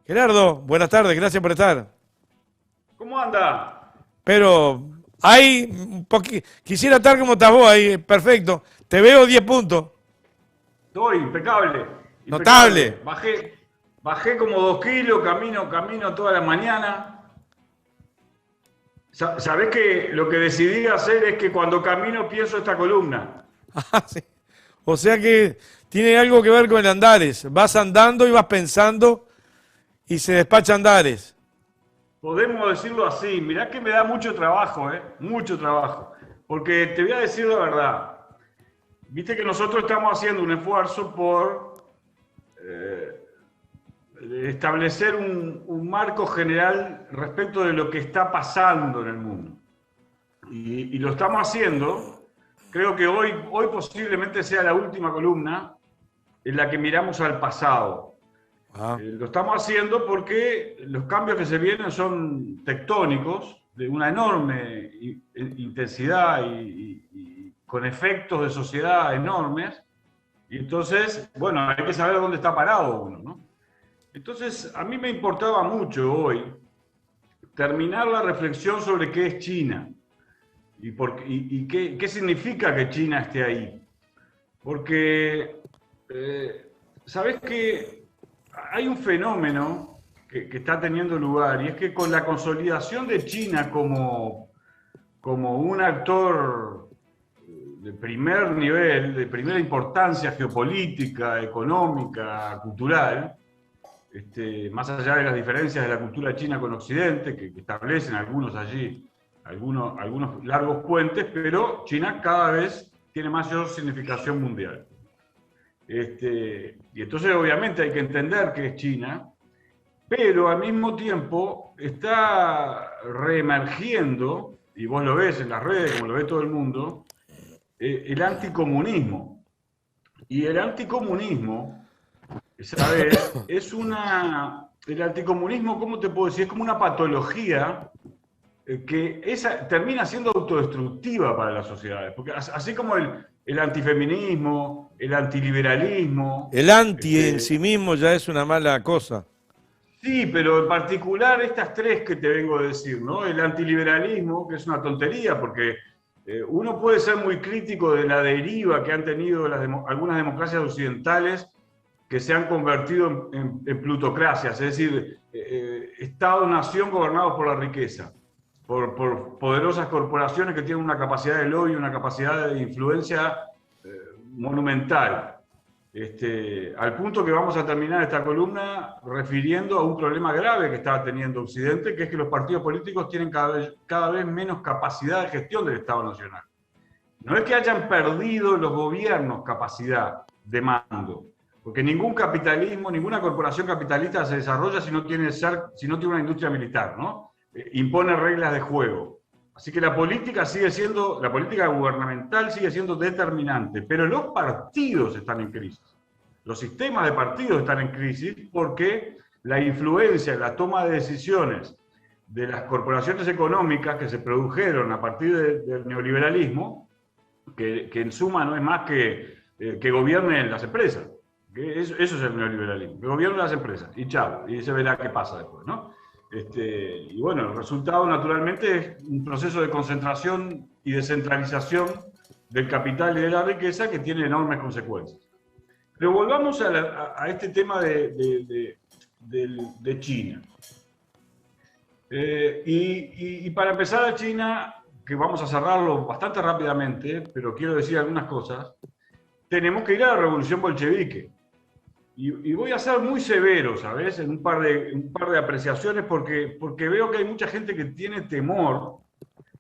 Gerardo, buenas tardes, gracias por estar. ¿Cómo anda? Pero hay un quisiera estar como estás vos ahí, perfecto. Te veo 10 puntos. Estoy impecable, Notable. impecable. Bajé como 2 kilos, camino toda la mañana. ¿Sabés que lo que decidí hacer es que cuando camino pienso esta columna? Ah, sí. O sea que tiene algo que ver con el Andares. Vas andando y vas pensando y se despacha Andares. Podemos decirlo así. Mirá que me da mucho trabajo, ¿eh? Mucho trabajo. Porque te voy a decir la verdad. Viste que nosotros estamos haciendo un esfuerzo por eh, establecer un marco general respecto de lo que está pasando en el mundo. Y lo estamos haciendo. Creo que hoy posiblemente sea la última columna en la que miramos al pasado. Ah, Lo estamos haciendo porque los cambios que se vienen son tectónicos, de una enorme intensidad y con efectos de sociedad enormes. Y entonces, bueno, hay que saber dónde está parado uno, ¿no? Entonces, a mí me importaba mucho hoy terminar la reflexión sobre qué es China y qué significa que China esté ahí. Porque, ¿sabés que hay un fenómeno que está teniendo lugar? Y es que con la consolidación de China como un actor de primer nivel, de primera importancia geopolítica, económica, cultural, más allá de las diferencias de la cultura china con Occidente, que establecen algunos allí, algunos largos puentes, pero China cada vez tiene mayor significación mundial. Y entonces obviamente hay que entender que es China, pero al mismo tiempo está reemergiendo, y vos lo ves en las redes, como lo ve todo el mundo, el anticomunismo. Y el anticomunismo, ¿sabes? El anticomunismo, ¿cómo te puedo decir? Es como una patología que termina siendo autodestructiva para las sociedades. Porque así como el antifeminismo, el antiliberalismo, el anti en este, sí mismo ya es una mala cosa. sí, pero en particular estas tres que te vengo a decir, ¿no? El antiliberalismo, que es una tontería, porque uno puede ser muy crítico de la deriva que han tenido algunas democracias occidentales que se han convertido en plutocracias, es decir, Estado-nación gobernados por la riqueza, por poderosas corporaciones que tienen una capacidad de lobby, una capacidad de influencia monumental. Al punto que vamos a terminar esta columna refiriendo a un problema grave que está teniendo Occidente, que es que los partidos políticos tienen cada vez menos capacidad de gestión del Estado Nacional. No es que hayan perdido los gobiernos capacidad de mando, porque ningún capitalismo, ninguna corporación capitalista se desarrolla si no tiene una industria militar, ¿no? Impone reglas de juego. Así que la política gubernamental sigue siendo determinante, pero los partidos están en crisis. Los sistemas de partidos están en crisis porque la influencia en la toma de decisiones de las corporaciones económicas que se produjeron a partir del neoliberalismo, que en suma no es más que gobiernen las empresas. Eso es el neoliberalismo, que gobiernen las empresas. Y chao, y se verá qué pasa después, ¿no? Y bueno, el resultado naturalmente es un proceso de concentración y descentralización del capital y de la riqueza que tiene enormes consecuencias. Pero volvamos a este tema de China. Y para empezar a China, que vamos a cerrarlo bastante rápidamente, pero quiero decir algunas cosas, tenemos que ir a la revolución bolchevique. Y voy a ser muy severo, ¿sabes? En un par de apreciaciones, porque veo que hay mucha gente que tiene temor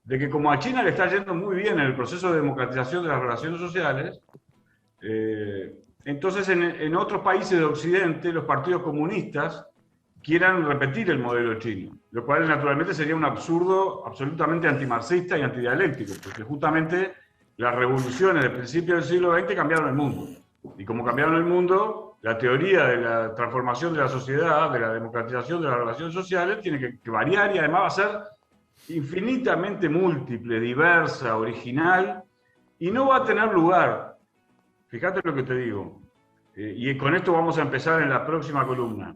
de que como a China le está yendo muy bien en el proceso de democratización de las relaciones sociales, entonces en otros países de Occidente los partidos comunistas quieran repetir el modelo chino, lo cual naturalmente sería un absurdo absolutamente antimarxista y antidialéctico, porque justamente las revoluciones del principio del siglo XX cambiaron el mundo. Y como cambiaron el mundo, la teoría de la transformación de la sociedad, de la democratización de las relaciones sociales, tiene que variar y además va a ser infinitamente múltiple, diversa, original, y no va a tener lugar. Fíjate lo que te digo. Y con esto vamos a empezar en la próxima columna.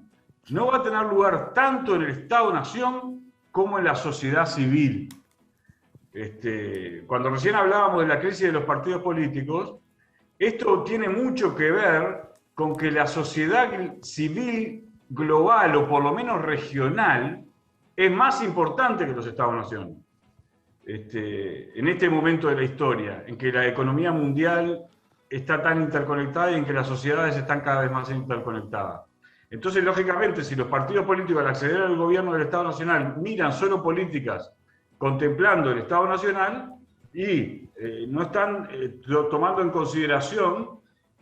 no va a tener lugar tanto en el Estado-Nación como en la sociedad civil. Cuando recién hablábamos de la crisis de los partidos políticos, esto tiene mucho que ver con que la sociedad civil global, o por lo menos regional, es más importante que los Estados-Nación. En este momento de la historia, en que la economía mundial está tan interconectada y en que las sociedades están cada vez más interconectadas. Entonces, lógicamente, si los partidos políticos al acceder al gobierno del Estado Nacional miran solo políticas contemplando el Estado Nacional y no están tomando en consideración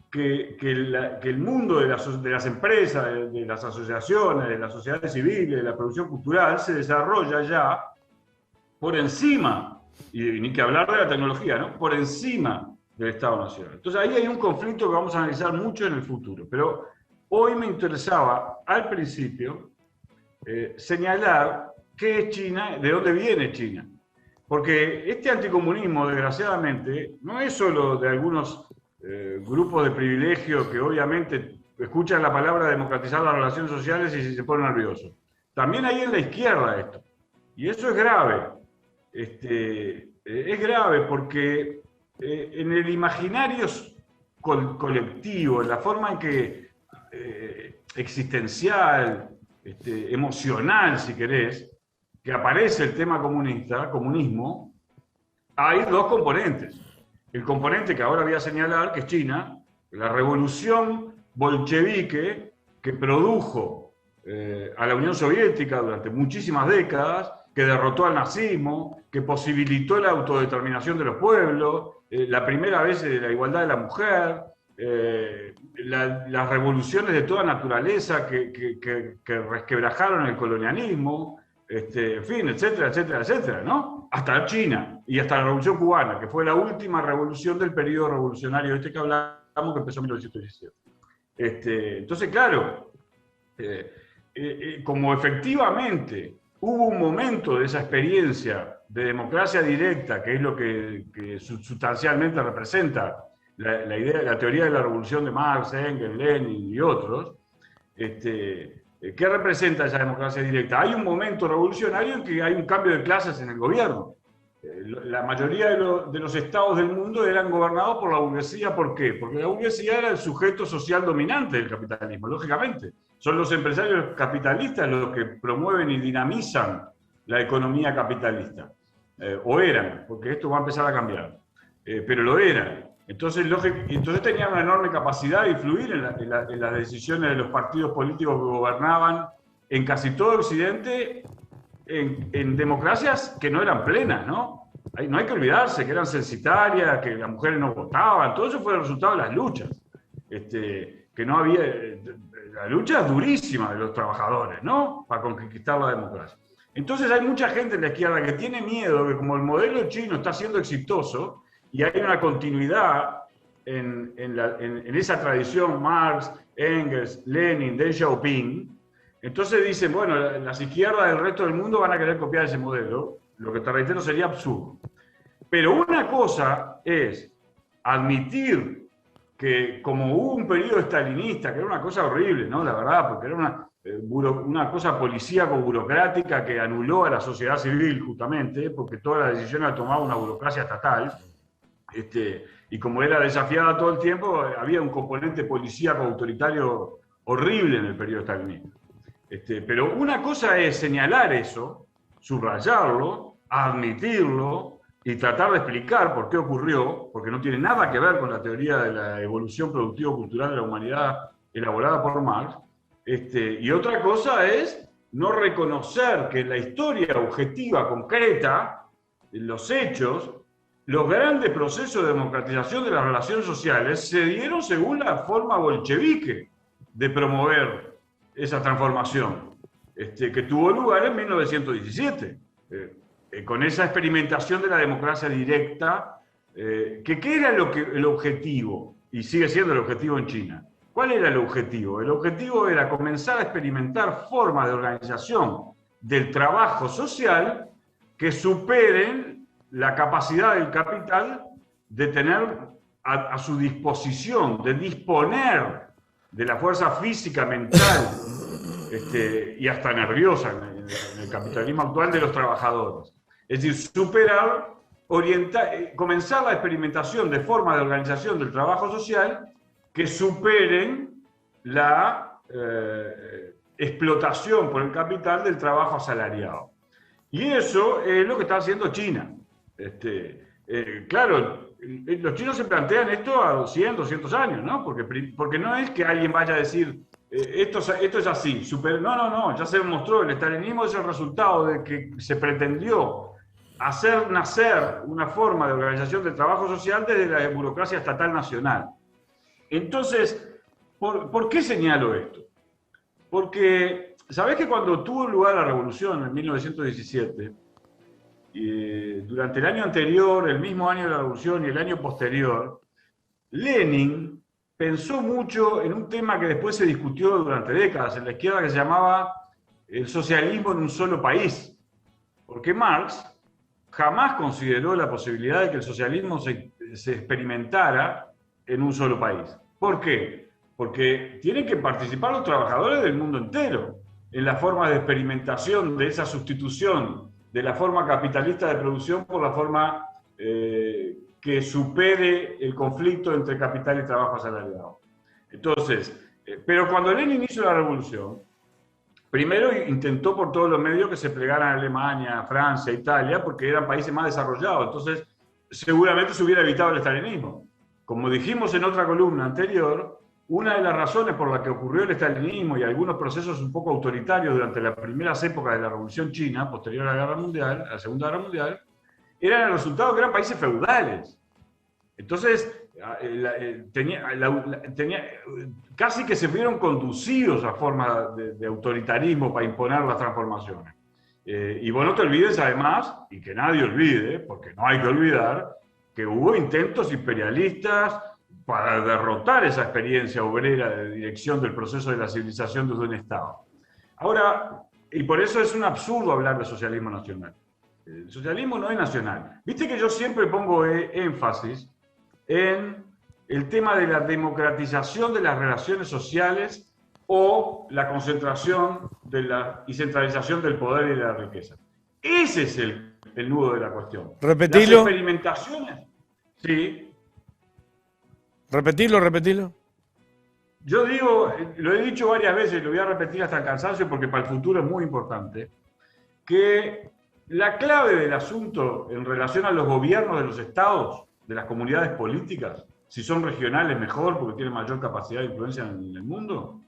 que el mundo de las empresas, de las asociaciones, de las sociedades civiles, de la producción cultural, se desarrolla ya por encima, y ni que hablar de la tecnología, ¿no? Por encima del Estado Nacional. Entonces ahí hay un conflicto que vamos a analizar mucho en el futuro. Pero hoy me interesaba, al principio, señalar qué es China, de dónde viene China. Porque este anticomunismo, desgraciadamente, no es solo de algunos grupos de privilegio que obviamente escuchan la palabra democratizar las relaciones sociales y se ponen nerviosos. También hay en la izquierda esto. Y eso es grave. Es grave porque en el imaginario colectivo, en la forma en que existencial, emocional, si querés, que aparece el tema comunismo, hay dos componentes. El componente que ahora voy a señalar, que es China, la revolución bolchevique que produjo a la Unión Soviética durante muchísimas décadas, que derrotó al nazismo, que posibilitó la autodeterminación de los pueblos, la primera vez de la igualdad de la mujer, las revoluciones de toda naturaleza que resquebrajaron el colonialismo, en fin, etcétera, etcétera, etcétera, ¿no? Hasta China y hasta la Revolución Cubana, que fue la última revolución del periodo revolucionario que hablamos, que empezó en 1917. Entonces, claro, como efectivamente hubo un momento de esa experiencia de democracia directa, que es lo que sustancialmente representa la idea, la teoría de la revolución de Marx, Engels, Lenin y otros, ¿qué representa esa democracia directa? Hay un momento revolucionario en que hay un cambio de clases en el gobierno. La mayoría de los estados del mundo eran gobernados por la burguesía. ¿Por qué? Porque la burguesía era el sujeto social dominante del capitalismo, lógicamente. Son los empresarios capitalistas los que promueven y dinamizan la economía capitalista. O eran, porque esto va a empezar a cambiar. Pero lo eran. Entonces tenían una enorme capacidad de influir en las decisiones de los partidos políticos que gobernaban en casi todo Occidente, en democracias que no eran plenas, ¿no? No hay que olvidarse que eran censitarias, que las mujeres no votaban, todo eso fue el resultado de las luchas. Que no había... La lucha es durísima de los trabajadores, ¿no? Para conquistar la democracia. Entonces hay mucha gente en la izquierda que tiene miedo que como el modelo chino está siendo exitoso y hay una continuidad en esa tradición Marx, Engels, Lenin, Deng Xiaoping, entonces dicen, bueno, las izquierdas del resto del mundo van a querer copiar ese modelo, lo que te reitero sería absurdo. Pero una cosa es admitir que como hubo un periodo estalinista, que era una cosa horrible, ¿no? La verdad, porque era una cosa policíaco-burocrática que anuló a la sociedad civil justamente, porque toda la decisión la tomaba una burocracia estatal, y como era desafiada todo el tiempo, había un componente policíaco autoritario horrible en el periodo estalinista. Pero una cosa es señalar eso, subrayarlo, admitirlo y tratar de explicar por qué ocurrió, porque no tiene nada que ver con la teoría de la evolución productivo-cultural de la humanidad elaborada por Marx. Y otra cosa es no reconocer que en la historia objetiva, concreta, en los hechos, los grandes procesos de democratización de las relaciones sociales se dieron según la forma bolchevique de promover esa transformación, que tuvo lugar en 1917, con esa experimentación de la democracia directa, ¿qué era el objetivo? Y sigue siendo el objetivo en China. ¿Cuál era el objetivo? El objetivo era comenzar a experimentar formas de organización del trabajo social que superen la capacidad del capital de tener a su disposición, de disponer de la fuerza física, mental y hasta nerviosa en el capitalismo actual de los trabajadores. Es decir, superar, comenzar la experimentación de formas de organización del trabajo social que superen la explotación por el capital del trabajo asalariado. Y eso es lo que está haciendo China. Claro, los chinos se plantean esto a 200 años, ¿no? Porque no es que alguien vaya a decir, esto es así. No, ya se demostró, el estalinismo es el resultado de que se pretendió hacer nacer una forma de organización del trabajo social desde la burocracia estatal nacional. Entonces, ¿por qué señalo esto? Porque, ¿sabés que cuando tuvo lugar la revolución en 1917, durante el año anterior, el mismo año de la revolución y el año posterior, Lenin pensó mucho en un tema que después se discutió durante décadas en la izquierda, que se llamaba el socialismo en un solo país? Porque Marx jamás consideró la posibilidad de que el socialismo se experimentara en un solo país. ¿Por qué? Porque tienen que participar los trabajadores del mundo entero en la forma de experimentación de esa sustitución de la forma capitalista de producción por la forma que supere el conflicto entre capital y trabajo asalariado. Entonces, pero cuando Lenin hizo la revolución, primero intentó por todos los medios que se plegaran a Alemania, Francia, Italia, porque eran países más desarrollados. Entonces, seguramente se hubiera evitado el estalinismo. Como dijimos en otra columna anterior, una de las razones por la que ocurrió el estalinismo y algunos procesos un poco autoritarios durante las primeras épocas de la Revolución China, posterior a la Guerra Mundial, a la Segunda Guerra Mundial, eran el resultado que eran países feudales. Entonces, casi que se vieron conducidos a formas de autoritarismo para imponer las transformaciones. Y vos no te olvides además, y que nadie olvide, porque no hay que olvidar, que hubo intentos imperialistas para derrotar esa experiencia obrera de dirección del proceso de la civilización desde un Estado. Ahora, y por eso es un absurdo hablar de socialismo nacional. El socialismo no es nacional. Viste que yo siempre pongo énfasis en el tema de la democratización de las relaciones sociales o la concentración y centralización del poder y de la riqueza. Ese es el nudo de la cuestión. Repetilo. Las experimentaciones. Sí. Repetilo. Yo digo, lo he dicho varias veces, lo voy a repetir hasta el cansancio porque para el futuro es muy importante, que la clave del asunto en relación a los gobiernos de los estados, de las comunidades políticas, si son regionales mejor porque tienen mayor capacidad de influencia en el mundo,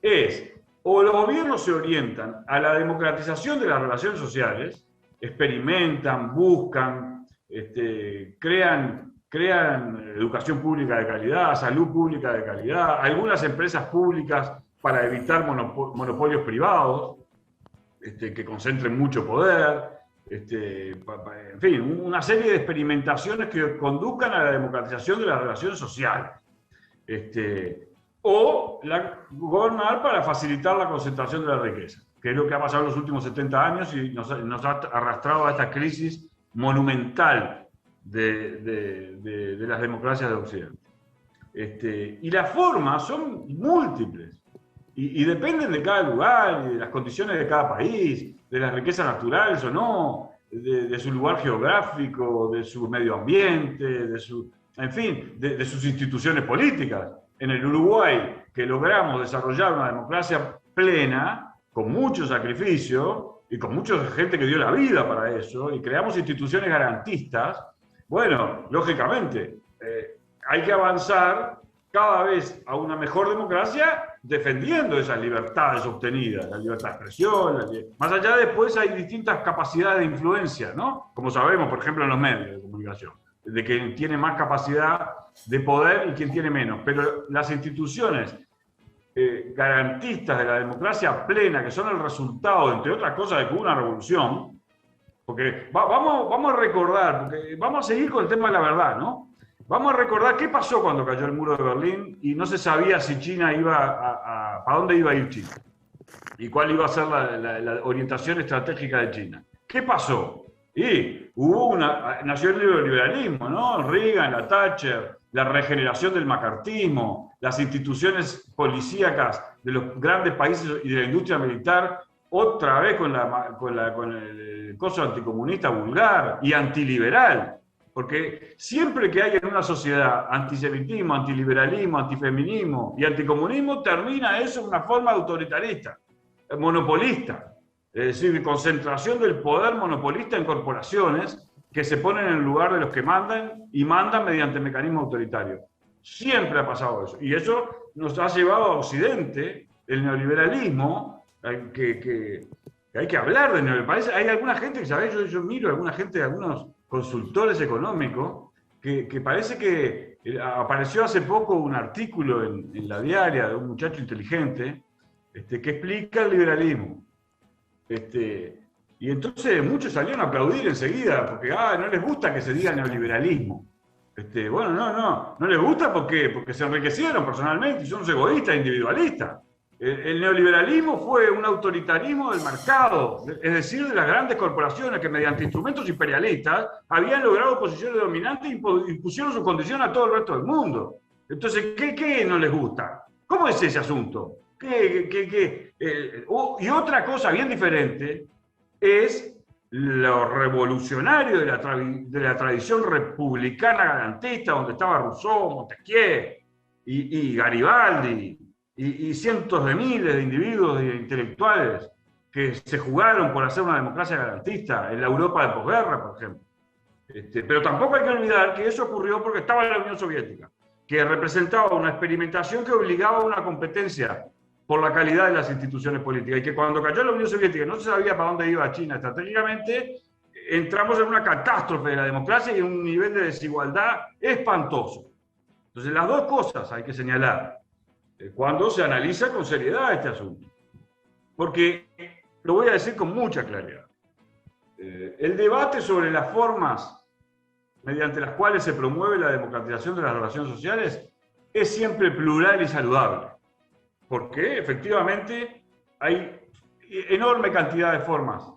es o los gobiernos se orientan a la democratización de las relaciones sociales, experimentan, buscan, crean educación pública de calidad, salud pública de calidad, algunas empresas públicas para evitar monopolios privados, que concentren mucho poder, en fin, una serie de experimentaciones que conduzcan a la democratización de las relaciones sociales. O gobernar para facilitar la concentración de la riqueza, que es lo que ha pasado en los últimos 70 años y nos ha arrastrado a esta crisis monumental de las democracias de Occidente. Y las formas son múltiples y dependen de cada lugar, y de las condiciones de cada país, de las riquezas naturales o no, de su lugar geográfico, de su medio ambiente, de sus instituciones políticas. En el Uruguay, que logramos desarrollar una democracia plena, con mucho sacrificio y con mucha gente que dio la vida para eso, y creamos instituciones garantistas. Bueno, lógicamente, hay que avanzar cada vez a una mejor democracia defendiendo esas libertades obtenidas, la libertad de expresión, más allá después hay distintas capacidades de influencia, ¿no? Como sabemos, por ejemplo, en los medios de comunicación, de quien tiene más capacidad de poder y quien tiene menos. Pero las instituciones garantistas de la democracia plena, que son el resultado, entre otras cosas, de que hubo una revolución, porque vamos a recordar, porque vamos a seguir con el tema de la verdad, ¿no? Vamos a recordar qué pasó cuando cayó el muro de Berlín y no se sabía si China iba para dónde iba a ir China y cuál iba a ser la orientación estratégica de China. ¿Qué pasó? Y nació el neoliberalismo, ¿no? Reagan, la Thatcher, la regeneración del macartismo, las instituciones policíacas de los grandes países y de la industria militar, otra vez con el coso anticomunista vulgar y antiliberal. Porque siempre que hay en una sociedad antisemitismo, antiliberalismo, antifeminismo y anticomunismo, termina eso en una forma autoritarista, monopolista. Es decir, concentración del poder monopolista en corporaciones que se ponen en el lugar de los que mandan y mandan mediante mecanismos autoritarios. Siempre ha pasado eso. Y eso nos ha llevado a Occidente, el neoliberalismo, que hay que hablar de neoliberalismo. Hay alguna gente que, ¿sabes? Yo miro a alguna gente, algunos consultores económicos, que parece que apareció hace poco un artículo en la diaria de un muchacho inteligente que explica el liberalismo. Y entonces muchos salieron a aplaudir enseguida, porque no les gusta que se diga neoliberalismo. Bueno, no les gusta porque se enriquecieron personalmente y son egoístas, individualistas. El neoliberalismo fue un autoritarismo del mercado, es decir, de las grandes corporaciones que mediante instrumentos imperialistas habían logrado posiciones dominantes y impusieron su condición a todo el resto del mundo. Entonces, ¿qué no les gusta? ¿Cómo es ese asunto? Y otra cosa bien diferente es lo revolucionario de la tradición republicana garantista, donde estaba Rousseau, Montesquieu y Garibaldi, y cientos de miles de individuos e intelectuales que se jugaron por hacer una democracia garantista en la Europa de posguerra, por ejemplo. Pero tampoco hay que olvidar que eso ocurrió porque estaba la Unión Soviética, que representaba una experimentación que obligaba a una competencia por la calidad de las instituciones políticas, y que cuando cayó la Unión Soviética no se sabía para dónde iba China estratégicamente, entramos en una catástrofe de la democracia y en un nivel de desigualdad espantoso. Entonces, las dos cosas hay que señalar cuando se analiza con seriedad este asunto. Porque, lo voy a decir con mucha claridad, el debate sobre las formas mediante las cuales se promueve la democratización de las relaciones sociales es siempre plural y saludable. Porque efectivamente hay enorme cantidad de formas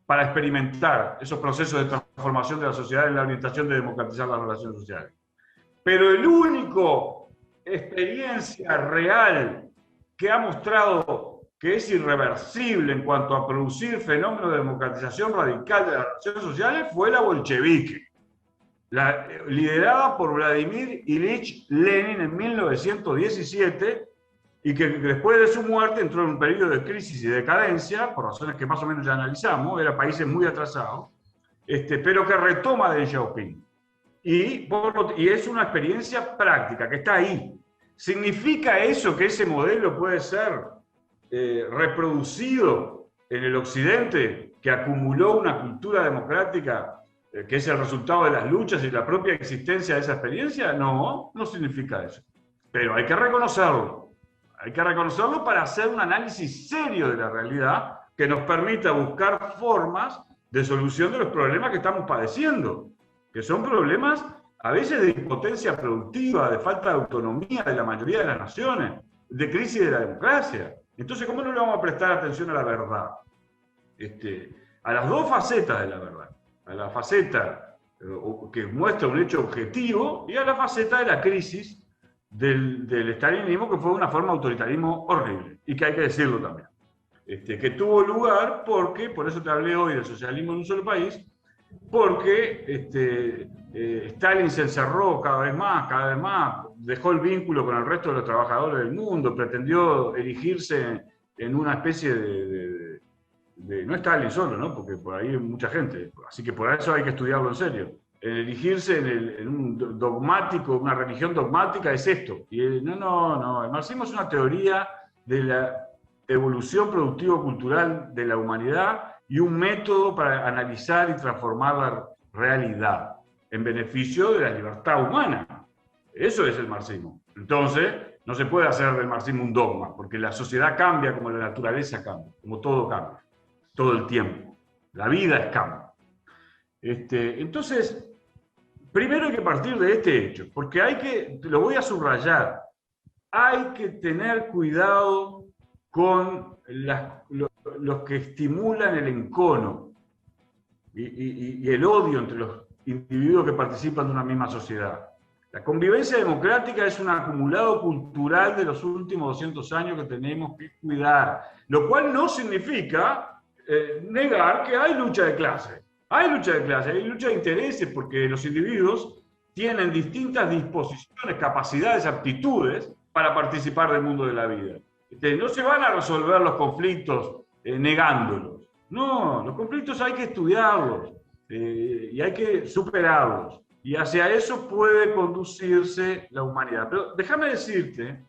para experimentar esos procesos de transformación de la sociedad en la orientación de democratizar las relaciones sociales. Pero el único experiencia real que ha mostrado que es irreversible en cuanto a producir fenómenos de democratización radical de las relaciones sociales fue la bolchevique, liderada por Vladimir Ilich Lenin en 1917, y que después de su muerte entró en un periodo de crisis y decadencia, por razones que más o menos ya analizamos, era países muy atrasados, pero que retoma Deng Xiaoping. Y es una experiencia práctica, que está ahí. ¿Significa eso que ese modelo puede ser reproducido en el Occidente, que acumuló una cultura democrática que es el resultado de las luchas y la propia existencia de esa experiencia? No, no significa eso. Pero hay que reconocerlo. Hay que reconocerlo para hacer un análisis serio de la realidad que nos permita buscar formas de solución de los problemas que estamos padeciendo, que son problemas a veces de impotencia productiva, de falta de autonomía de la mayoría de las naciones, de crisis de la democracia. Entonces, ¿cómo no le vamos a prestar atención a la verdad? A las dos facetas de la verdad. A la faceta que muestra un hecho objetivo y a la faceta de la crisis del estalinismo, que fue una forma de autoritarismo horrible, y que hay que decirlo también. Que tuvo lugar porque, por eso te hablé hoy del socialismo en un solo país, porque Stalin se encerró cada vez más, dejó el vínculo con el resto de los trabajadores del mundo, pretendió erigirse en una especie de no Stalin solo, ¿no? Porque por ahí hay mucha gente, así que por eso hay que estudiarlo en serio. El erigirse en un dogmático, una religión dogmática es esto. Y no, el marxismo es una teoría de la evolución productivo-cultural de la humanidad y un método para analizar y transformar la realidad en beneficio de la libertad humana. Eso es el marxismo. Entonces, no se puede hacer del marxismo un dogma, porque la sociedad cambia como la naturaleza cambia, como todo cambia, todo el tiempo. La vida es cambio. Entonces, primero hay que partir de este hecho, porque lo voy a subrayar, hay que tener cuidado con los que estimulan el encono y el odio entre los individuos que participan de una misma sociedad. La convivencia democrática es un acumulado cultural de los últimos 200 años que tenemos que cuidar, lo cual no significa negar que hay lucha de clases. Hay lucha de clases, hay lucha de intereses, porque los individuos tienen distintas disposiciones, capacidades, aptitudes para participar del mundo de la vida. No se van a resolver los conflictos negándolos. No, los conflictos hay que estudiarlos y hay que superarlos. Y hacia eso puede conducirse la humanidad. Pero déjame decirte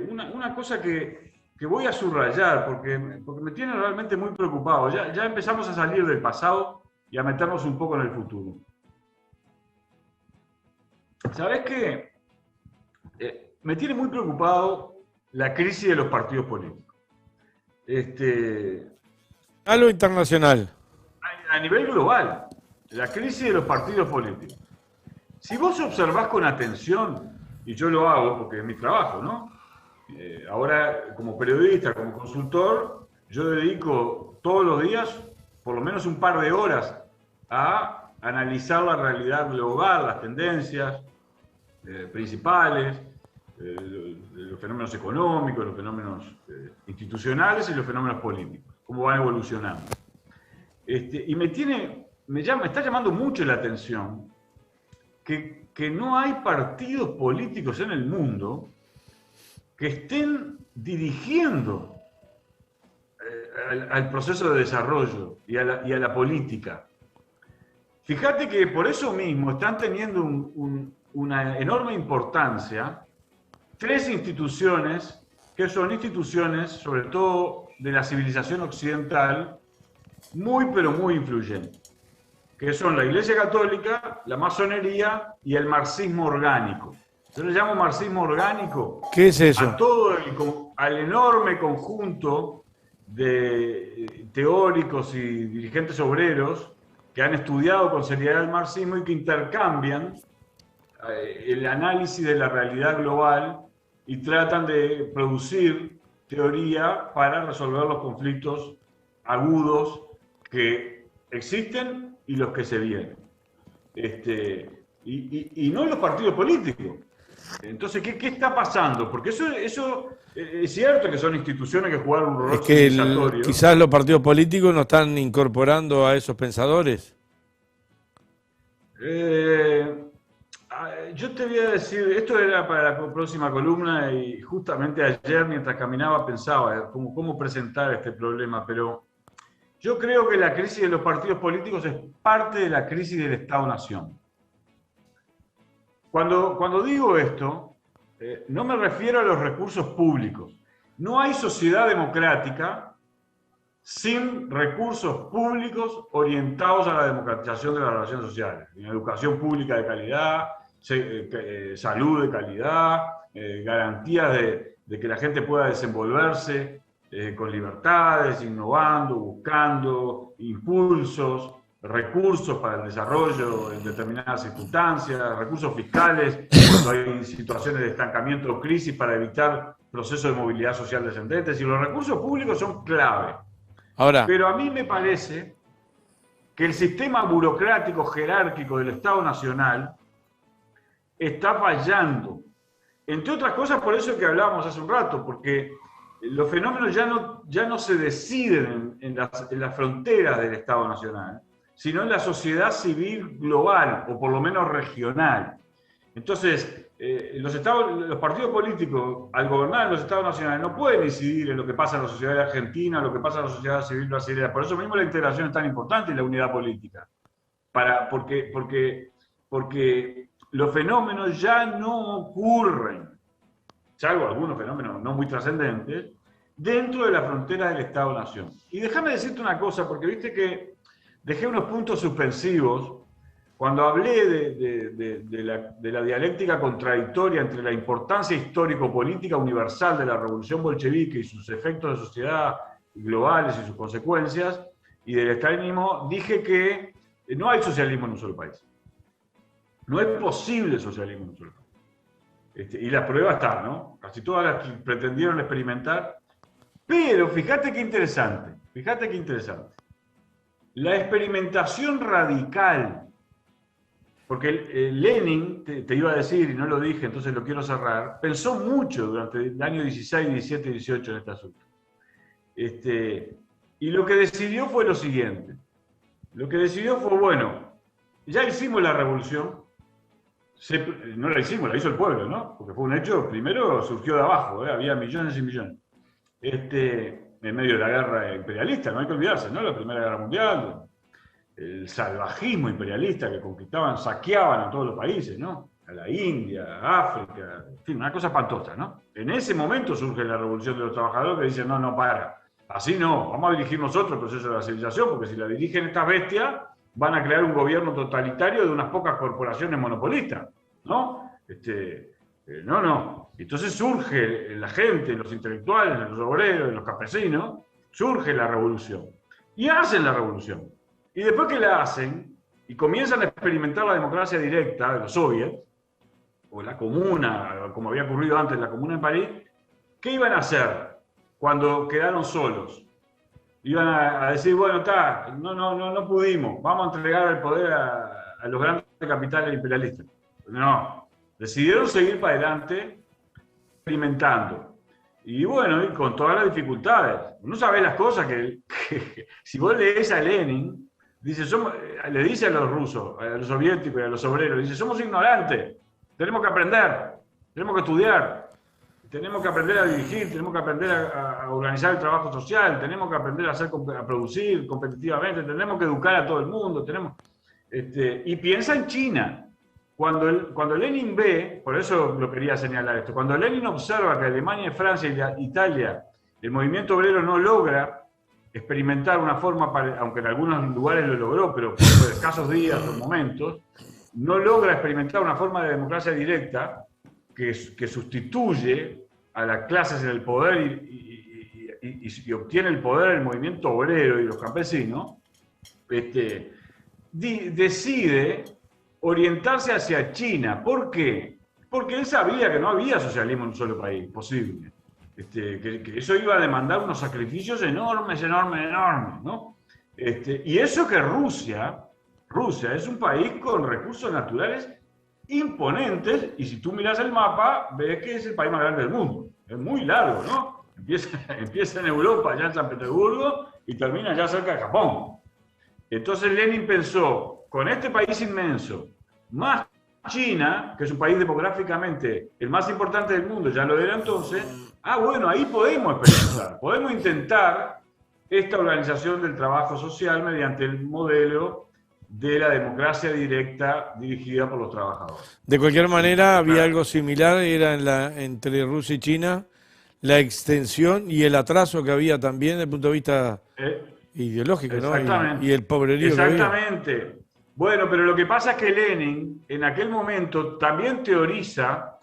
una cosa que voy a subrayar porque me tiene realmente muy preocupado. Ya empezamos a salir del pasado y a meternos un poco en el futuro. ¿Sabés qué? Me tiene muy preocupado la crisis de los partidos políticos. ¿A lo internacional? A nivel global, la crisis de los partidos políticos. Si vos observás con atención, y yo lo hago porque es mi trabajo, ¿no? Ahora, como periodista, como consultor, yo dedico todos los días por lo menos un par de horas a analizar la realidad global, las tendencias principales, los fenómenos económicos, los fenómenos institucionales y los fenómenos políticos, cómo van evolucionando. Y me está llamando mucho la atención que no hay partidos políticos en el mundo que estén dirigiendo al proceso de desarrollo y a la política. Fíjate que por eso mismo están teniendo una enorme importancia tres instituciones que son instituciones, sobre todo de la civilización occidental, muy pero muy influyentes, que son la Iglesia Católica, la masonería y el marxismo orgánico. Yo le llamo marxismo orgánico. ¿Qué es eso? Al enorme conjunto de teóricos y dirigentes obreros que han estudiado con seriedad el marxismo y que intercambian el análisis de la realidad global y tratan de producir teoría para resolver los conflictos agudos que existen y los que se vienen. Y no en los partidos políticos. Entonces, ¿qué está pasando? Porque eso es cierto que son instituciones que jugaron un rol civilizatorio. Quizás los partidos políticos no están incorporando a esos pensadores. Yo te voy a decir, esto era para la próxima columna y justamente ayer mientras caminaba pensaba cómo presentar este problema, pero yo creo que la crisis de los partidos políticos es parte de la crisis del Estado-Nación. Cuando digo esto, no me refiero a los recursos públicos. No hay sociedad democrática sin recursos públicos orientados a la democratización de las relaciones sociales. Una educación pública de calidad, salud de calidad, garantías de que la gente pueda desenvolverse con libertades, innovando, buscando impulsos, recursos para el desarrollo en determinadas circunstancias, recursos fiscales cuando hay situaciones de estancamiento o crisis para evitar procesos de movilidad social descendentes. Y los recursos públicos son clave. Ahora, pero a mí me parece que el sistema burocrático jerárquico del Estado Nacional está fallando. Entre otras cosas, por eso que hablábamos hace un rato, porque los fenómenos ya no se deciden en las fronteras del Estado Nacional, sino en la sociedad civil global, o por lo menos regional. Entonces, los partidos políticos, al gobernar en los estados nacionales, no pueden incidir en lo que pasa en la sociedad argentina, lo que pasa en la sociedad civil brasileña. Por eso mismo la integración es tan importante y la unidad política. Porque los fenómenos ya no ocurren, salvo algunos fenómenos no muy trascendentes, dentro de la frontera del Estado-Nación. Y déjame decirte una cosa, porque viste que dejé unos puntos suspensivos cuando hablé de la dialéctica contradictoria entre la importancia histórico-política universal de la revolución bolchevique y sus efectos de sociedad globales y sus consecuencias, y del estalinismo, dije que no hay socialismo en un solo país. No es posible socialismo en un solo país. Y la prueba está, ¿no? Casi todas las que pretendieron experimentar. Pero fíjate qué interesante, La experimentación radical porque Lenin, te iba a decir, y no lo dije, entonces lo quiero cerrar, pensó mucho durante el año 16, 17 y 18 en este asunto. Y lo que decidió fue lo siguiente. Lo que decidió fue, bueno, ya hicimos la revolución, no la hicimos, la hizo el pueblo, ¿no? Porque fue un hecho, primero surgió de abajo, había millones y millones. En medio de la guerra imperialista, no hay que olvidarse, ¿no? La Primera Guerra Mundial, el salvajismo imperialista que conquistaban, saqueaban a todos los países, ¿no? A la India, a África, en fin, una cosa espantosa, ¿no? En ese momento surge la revolución de los trabajadores que dicen, no, no, para, así no, vamos a dirigir nosotros el proceso de la civilización, porque si la dirigen estas bestias, van a crear un gobierno totalitario de unas pocas corporaciones monopolistas, ¿no? No. Entonces surge la gente, los intelectuales, los obreros, los campesinos, surge la revolución. Y hacen la revolución. Y después que la hacen, y comienzan a experimentar la democracia directa de los soviets, o la comuna, como había ocurrido antes, la comuna en París, ¿qué iban a hacer cuando quedaron solos? Iban a decir, bueno, no pudimos, vamos a entregar el poder a los grandes capitales imperialistas. No, decidieron seguir para adelante experimentando. Y bueno, y con todas las dificultades. Uno sabe las cosas que si vos lees a Lenin, le dice a los rusos, a los soviéticos y a los obreros, dice, somos ignorantes, tenemos que aprender, tenemos que estudiar, tenemos que aprender a dirigir, tenemos que aprender a organizar el trabajo social, tenemos que aprender a producir competitivamente, tenemos que educar a todo el mundo, y piensa en China. Cuando Lenin ve, por eso lo quería señalar esto, cuando Lenin observa que Alemania, Francia y Italia, el movimiento obrero no logra experimentar una forma, aunque en algunos lugares lo logró, pero por escasos días o momentos, no logra experimentar una forma de democracia directa que sustituye a las clases en el poder y obtiene el poder el movimiento obrero y los campesinos, decide orientarse hacia China. ¿Por qué? Porque él sabía que no había socialismo en un solo país posible. Que eso iba a demandar unos sacrificios enormes, ¿no? Y eso que Rusia es un país con recursos naturales imponentes, y si tú miras el mapa, ves que es el país más grande del mundo. Es muy largo, ¿no? Empieza en Europa, allá en San Petersburgo, y termina allá cerca de Japón. Entonces Lenin pensó, con este país inmenso, más China, que es un país demográficamente el más importante del mundo, ya lo era entonces, bueno, ahí podemos experimentar, podemos intentar esta organización del trabajo social mediante el modelo de la democracia directa dirigida por los trabajadores. De cualquier manera, había algo similar, era entre Rusia y China, la extensión y el atraso que había también desde el punto de vista ideológico, ¿no? Y el pobrerío. Exactamente. Bueno, pero lo que pasa es que Lenin, en aquel momento, también teoriza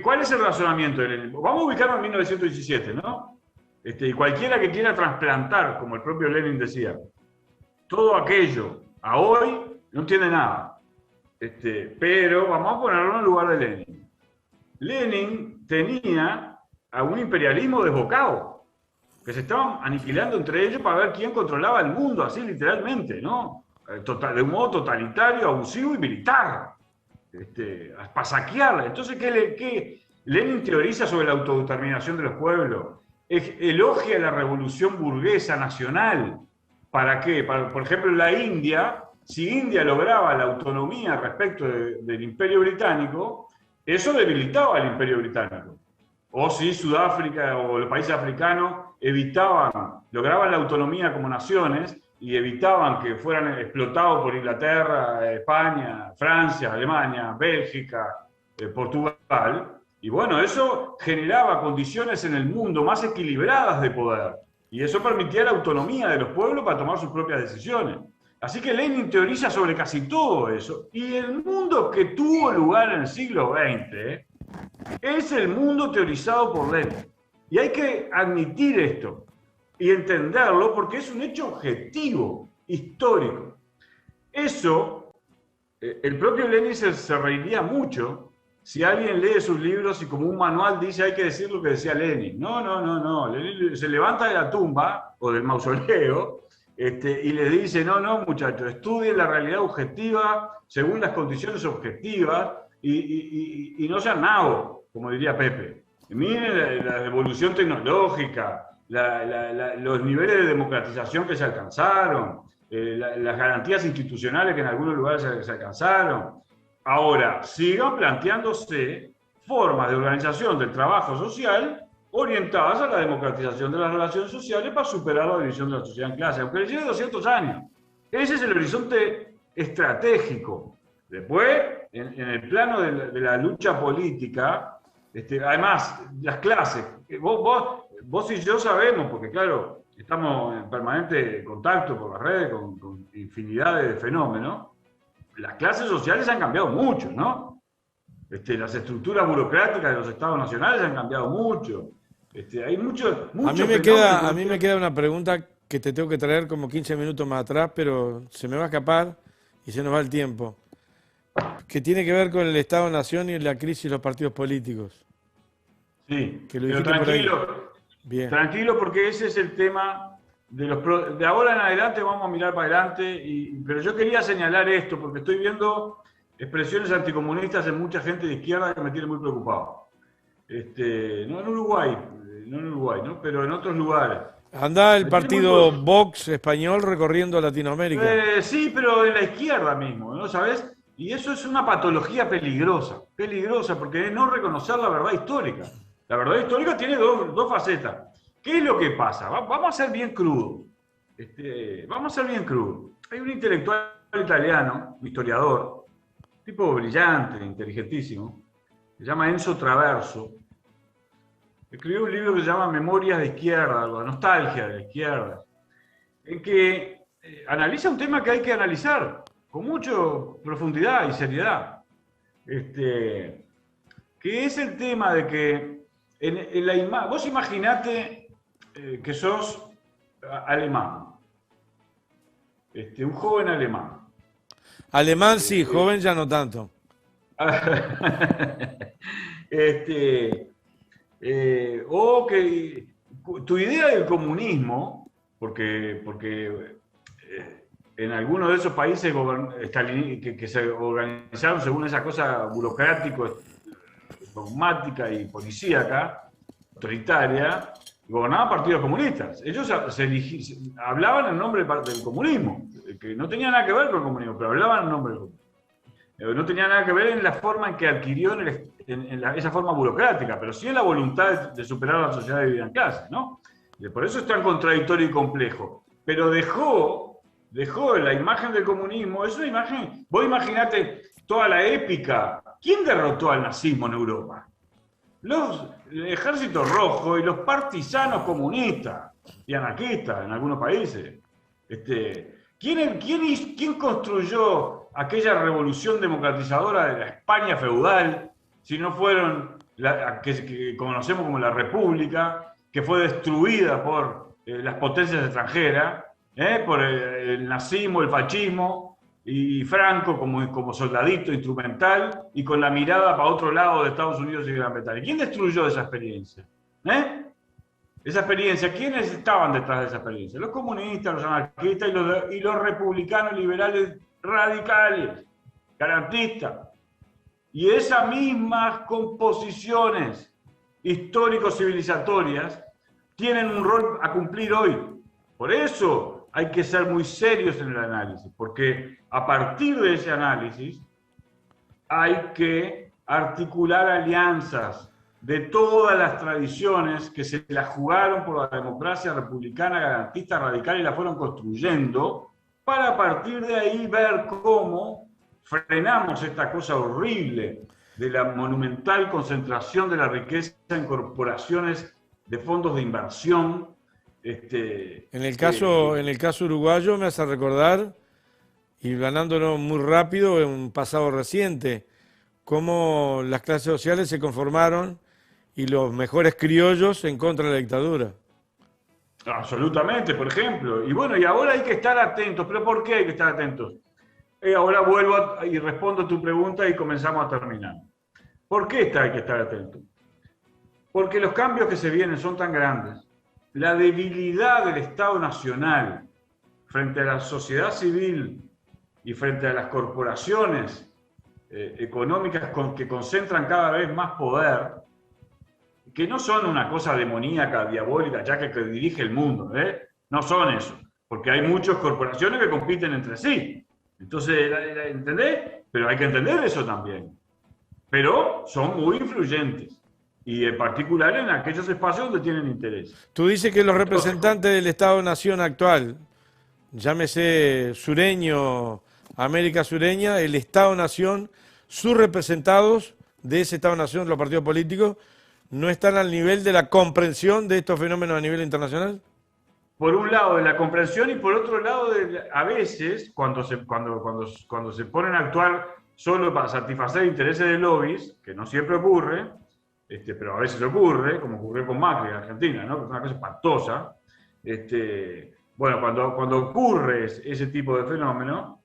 ¿cuál es el razonamiento de Lenin? Vamos a ubicarnos en 1917, ¿no? Y cualquiera que quiera trasplantar, como el propio Lenin decía, todo aquello a hoy no entiende nada. Pero vamos a ponerlo en el lugar de Lenin. Lenin tenía a un imperialismo desbocado, que se estaban aniquilando entre ellos para ver quién controlaba el mundo, así literalmente, ¿no? De un modo totalitario, abusivo y militar. Para saquearla. Entonces, ¿qué Lenin teoriza sobre la autodeterminación de los pueblos? Elogia la revolución burguesa nacional. ¿Para qué? Por ejemplo, la India, si India lograba la autonomía respecto del Imperio Británico, eso debilitaba al Imperio Británico. O si Sudáfrica o los países africanos lograban la autonomía como naciones y evitaban que fueran explotados por Inglaterra, España, Francia, Alemania, Bélgica, Portugal. Y bueno, eso generaba condiciones en el mundo más equilibradas de poder. Y eso permitía la autonomía de los pueblos para tomar sus propias decisiones. Así que Lenin teoriza sobre casi todo eso. Y el mundo que tuvo lugar en el siglo XX es el mundo teorizado por Lenin. Y hay que admitir esto y entenderlo porque es un hecho objetivo, histórico. Eso, el propio Lenin se reiría mucho si alguien lee sus libros y como un manual dice hay que decir lo que decía Lenin. No. Lenin se levanta de la tumba o del mausoleo y les dice, no, muchachos, estudien la realidad objetiva según las condiciones objetivas y no sean nabos, como diría Pepe. Miren la evolución tecnológica, los niveles de democratización que se alcanzaron, las garantías institucionales que en algunos lugares se alcanzaron. Ahora, sigan planteándose formas de organización del trabajo social orientadas a la democratización de las relaciones sociales para superar la división de la sociedad en clases, aunque les lleve 200 años. Ese es el horizonte estratégico. Después, en el plano de la lucha política, además, las clases, vos y yo sabemos, porque claro, estamos en permanente contacto por las redes con infinidad de fenómenos, las clases sociales han cambiado mucho, ¿no? Las estructuras burocráticas de los estados nacionales han cambiado mucho. Hay mucho a mí me queda una pregunta que te tengo que traer como 15 minutos más atrás, pero se me va a escapar y se nos va el tiempo. Que tiene que ver con el Estado-Nación y la crisis de los partidos políticos. Sí, pero tranquilo porque ese es el tema de ahora en adelante, vamos a mirar para adelante, pero yo quería señalar esto porque estoy viendo expresiones anticomunistas en mucha gente de izquierda que me tiene muy preocupado. No en Uruguay, ¿no? Pero en otros lugares. Anda el partido Vox español recorriendo Latinoamérica. Sí, pero en la izquierda mismo, ¿no? ¿Sabes? Y eso es una patología peligrosa, porque es no reconocer la verdad histórica. La verdad histórica tiene dos facetas. ¿Qué es lo que pasa? Vamos a ser bien crudos. Hay un intelectual italiano, un historiador, tipo brillante, inteligentísimo, se llama Enzo Traverso. Escribió un libro que se llama Memorias de Izquierda, algo, Nostalgia de la Izquierda, en que analiza un tema que hay que analizar con mucha profundidad y seriedad, que es el tema de que vos imaginate que sos alemán, un joven alemán. Alemán sí, joven ya no tanto. O que tu idea del comunismo, porque en algunos de esos países que se organizaron según esa cosa burocrático, dogmática y policíaca, autoritaria, gobernaban partidos comunistas. Ellos hablaban en nombre del comunismo, que no tenía nada que ver con el comunismo, pero hablaban en nombre del comunismo. No tenía nada que ver en la forma en que adquirió esa forma burocrática, pero sí en la voluntad de superar la sociedad dividida en clases, ¿no? Por eso es tan contradictorio y complejo. Pero dejó la imagen del comunismo, es una imagen, vos imaginate toda la épica. ¿Quién derrotó al nazismo en Europa? El Ejército Rojo y los partisanos comunistas y anarquistas en algunos países. ¿Quién construyó aquella revolución democratizadora de la España feudal, si no fueron que conocemos como la República, que fue destruida por las potencias extranjeras, por el nazismo, el fascismo, y Franco como soldadito instrumental y con la mirada para otro lado de Estados Unidos y Gran Bretaña? ¿Quién destruyó esa experiencia? Esa experiencia, ¿quiénes estaban detrás de esa experiencia? Los comunistas, los anarquistas y los republicanos liberales radicales, garantistas. Y esas mismas composiciones histórico-civilizatorias tienen un rol a cumplir hoy. Por eso hay que ser muy serios en el análisis, porque a partir de ese análisis hay que articular alianzas de todas las tradiciones que se las jugaron por la democracia republicana, garantista, radical y la fueron construyendo, para a partir de ahí ver cómo frenamos esta cosa horrible de la monumental concentración de la riqueza en corporaciones de fondos de inversión. En el caso uruguayo me hace recordar, y ganándolo muy rápido, en un pasado reciente, cómo las clases sociales se conformaron y los mejores criollos en contra de la dictadura. Absolutamente, por ejemplo. Y bueno, y ahora hay que estar atentos. ¿Pero por qué hay que estar atentos? Ahora vuelvo y respondo a tu pregunta y comenzamos a terminar. ¿Por qué hay que estar atentos? Porque los cambios que se vienen son tan grandes. La debilidad del Estado Nacional frente a la sociedad civil y frente a las corporaciones económicas que concentran cada vez más poder, que no son una cosa demoníaca, diabólica, ya que dirige el mundo, no son eso, porque hay muchas corporaciones que compiten entre sí. Entonces, ¿entendés? Pero hay que entender eso también. Pero son muy influyentes, y en particular en aquellos espacios donde tienen interés. Tú dices que los representantes del Estado-Nación actual, llámese sureño, América sureña, el Estado-Nación, sus representados de ese Estado-Nación, los partidos políticos, ¿no están al nivel de la comprensión de estos fenómenos a nivel internacional? Por un lado de la comprensión y por otro lado, a veces, cuando se ponen a actuar solo para satisfacer intereses de lobbies, que no siempre ocurre, pero a veces ocurre, como ocurrió con Macri en Argentina, ¿no? Que es una cosa espantosa. Bueno, cuando ocurre ese tipo de fenómeno,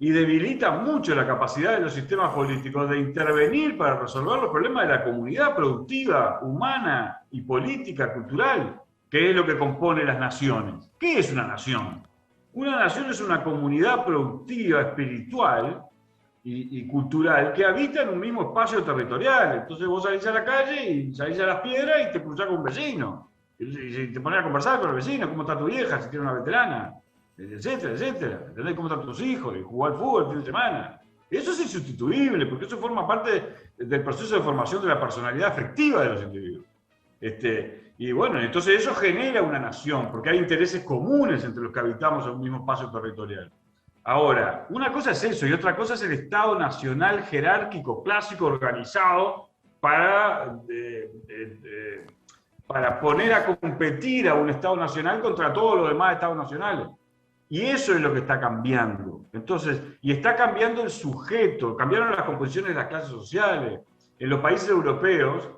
y debilita mucho la capacidad de los sistemas políticos de intervenir para resolver los problemas de la comunidad productiva, humana y política, cultural, que es lo que compone las naciones. ¿Qué es una nación? Una nación es una comunidad productiva, espiritual y cultural que habita en un mismo espacio territorial. Entonces vos salís a la calle y salís a las piedras y te cruzás con un vecino. Y te pones a conversar con el vecino, cómo está tu vieja, si tiene una veterana, etcétera, etcétera. ¿Entendés? ¿Cómo están tus hijos? Y jugar al fútbol el fin de semana. Eso es insustituible, porque eso forma parte del proceso de formación de la personalidad afectiva de los individuos. Y bueno, entonces eso genera una nación, porque hay intereses comunes entre los que habitamos en un mismo espacio territorial. Ahora, una cosa es eso, y otra cosa es el Estado nacional jerárquico, clásico, organizado, para poner a competir a un Estado nacional contra todos los demás Estados nacionales. Y eso es lo que está cambiando. Entonces, y está cambiando el sujeto, cambiaron las composiciones de las clases sociales. En los países europeos,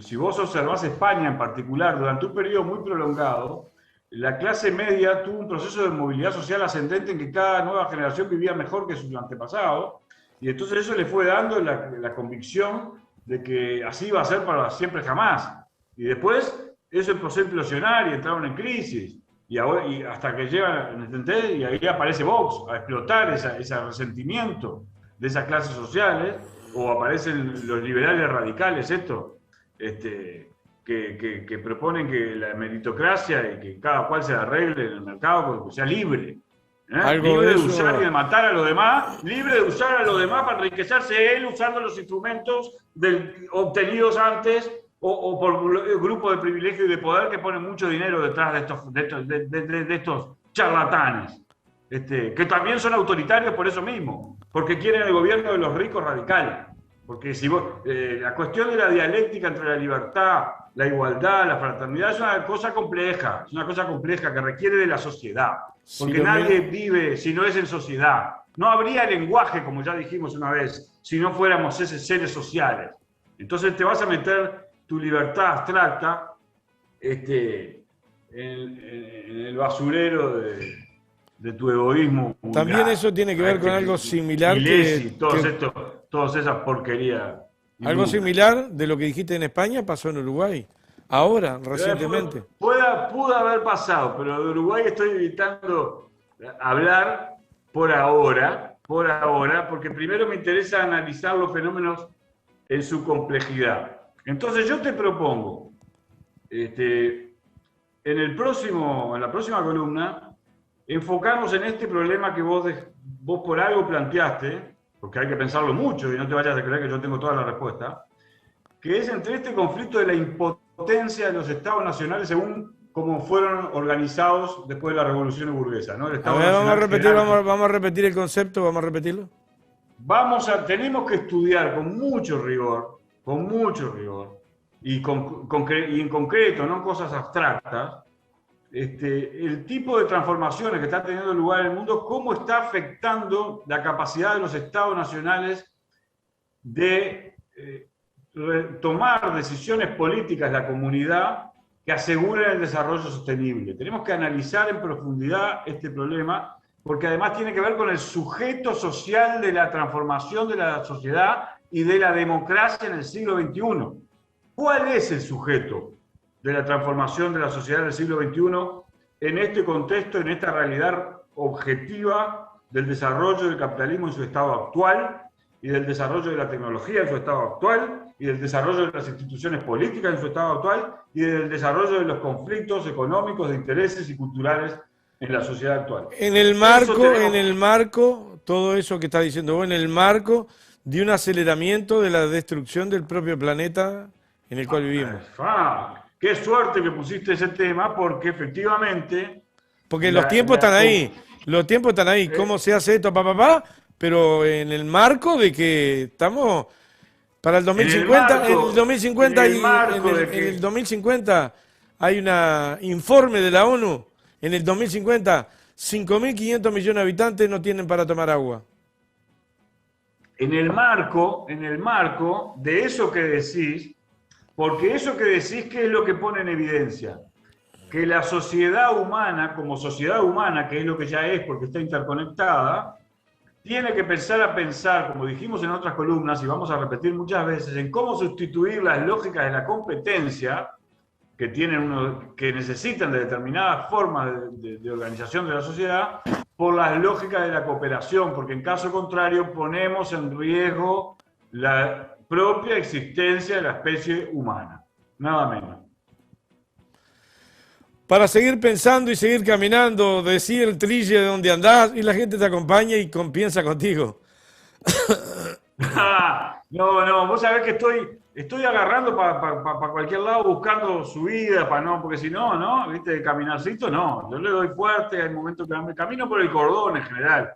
si vos observás España en particular, durante un periodo muy prolongado, la clase media tuvo un proceso de movilidad social ascendente en que cada nueva generación vivía mejor que sus antepasados, y entonces eso le fue dando la convicción de que así iba a ser para siempre jamás. Y después eso empezó a implosionar y entraron en crisis. Y hasta que llegan, ¿entendés? Y ahí aparece Vox a explotar ese resentimiento de esas clases sociales, o aparecen los liberales radicales, que proponen que la meritocracia y que cada cual se arregle en el mercado porque sea libre. Libre de usar y de matar a los demás, libre de usar a los demás para enriquecerse él usando los instrumentos obtenidos antes o por grupos de privilegio y de poder que ponen mucho dinero detrás de estos charlatanes, que también son autoritarios por eso mismo, porque quieren el gobierno de los ricos radicales. Porque si la cuestión de la dialéctica entre la libertad, la igualdad, la fraternidad es una cosa compleja, que requiere de la sociedad, porque nadie vive si no es en sociedad. No habría lenguaje, como ya dijimos una vez, si no fuéramos seres sociales. Entonces te vas a meter tu libertad abstracta en el basurero de tu egoísmo. También eso tiene que ver con algo similar todas esas porquerías. Algo similar de lo que dijiste en España pasó en Uruguay. Ahora, recientemente. Pudo haber pasado, pero de Uruguay estoy evitando hablar por ahora, porque primero me interesa analizar los fenómenos en su complejidad. Entonces yo te propongo, en la próxima columna, enfocarnos en este problema que vos por algo planteaste, porque hay que pensarlo mucho y no te vayas a creer que yo tengo toda la respuesta, que es entre este conflicto de la impotencia de los estados nacionales según cómo fueron organizados después de la revolución burguesa, ¿no? Vamos a repetir el concepto, vamos a repetirlo. Tenemos que estudiar con mucho rigor, y en concreto, no cosas abstractas, el tipo de transformaciones que está teniendo lugar en el mundo, cómo está afectando la capacidad de los estados nacionales de tomar decisiones políticas de la comunidad que aseguren el desarrollo sostenible. Tenemos que analizar en profundidad este problema, porque además tiene que ver con el sujeto social de la transformación de la sociedad y de la democracia en el siglo XXI. ¿Cuál es el sujeto de la transformación de la sociedad del siglo XXI en este contexto, en esta realidad objetiva del desarrollo del capitalismo en su estado actual y del desarrollo de la tecnología en su estado actual y del desarrollo de las instituciones políticas en su estado actual y del desarrollo de los conflictos económicos, de intereses y culturales en la sociedad actual. En el marco, todo eso que está diciendo vos, en el marco de un aceleramiento de la destrucción del propio planeta en el cual vivimos. Qué suerte que pusiste ese tema, porque efectivamente... Porque los tiempos están ahí, ¿cómo se hace esto, pero en el marco de que estamos para el 2050, en el 2050 hay un informe de la ONU, en el 2050 5.500 millones de habitantes no tienen para tomar agua. En el marco de eso que decís, porque eso que decís, ¿qué es lo que pone en evidencia? Que la sociedad humana, como sociedad humana, que es lo que ya es porque está interconectada, tiene que empezar a pensar, como dijimos en otras columnas y vamos a repetir muchas veces, en cómo sustituir las lógicas de la competencia que necesitan de determinadas formas de organización de la sociedad por las lógicas de la cooperación, porque en caso contrario ponemos en riesgo la propia existencia de la especie humana, nada menos. Para seguir pensando y seguir caminando, decir el trille de donde andás y la gente te acompaña y piensa contigo. No, vos sabés que estoy agarrando para cualquier lado buscando subida, porque si no, ¿no? ¿Viste? De caminarcito, no. Yo le doy fuerte, hay momentos que me camino por el cordón en general,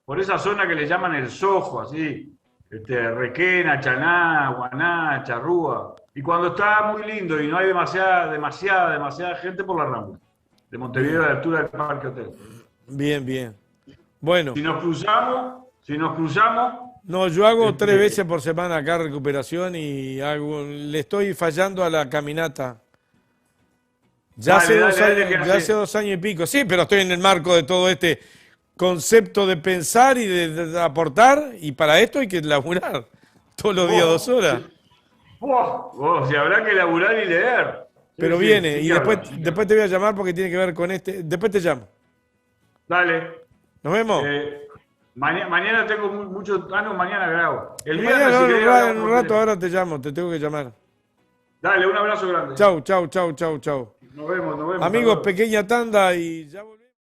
por esa zona que le llaman el Sojo, así, Requena, Chaná, Guaná, Charrúa. Y cuando está muy lindo y no hay demasiada gente por la Rambla, de Montevideo, a la altura del Parque Hotel. Bien. Bueno. Si nos cruzamos... No, yo hago 3 veces por semana acá recuperación y le estoy fallando a la caminata. Ya hace 2 años y pico. Sí, pero estoy en el marco de todo este concepto de pensar y de aportar, y para esto hay que laburar todos los días 2 horas. Si habrá que laburar y leer. Pero viene, y después te voy a llamar porque tiene que ver con después te llamo. Dale. ¿Nos vemos? Mañana tengo mucho... mañana grabo. El viernes, en un rato ahora te llamo, te tengo que llamar. Dale, un abrazo grande. Chau. Nos vemos. Amigos, pequeña tanda y ya volvemos.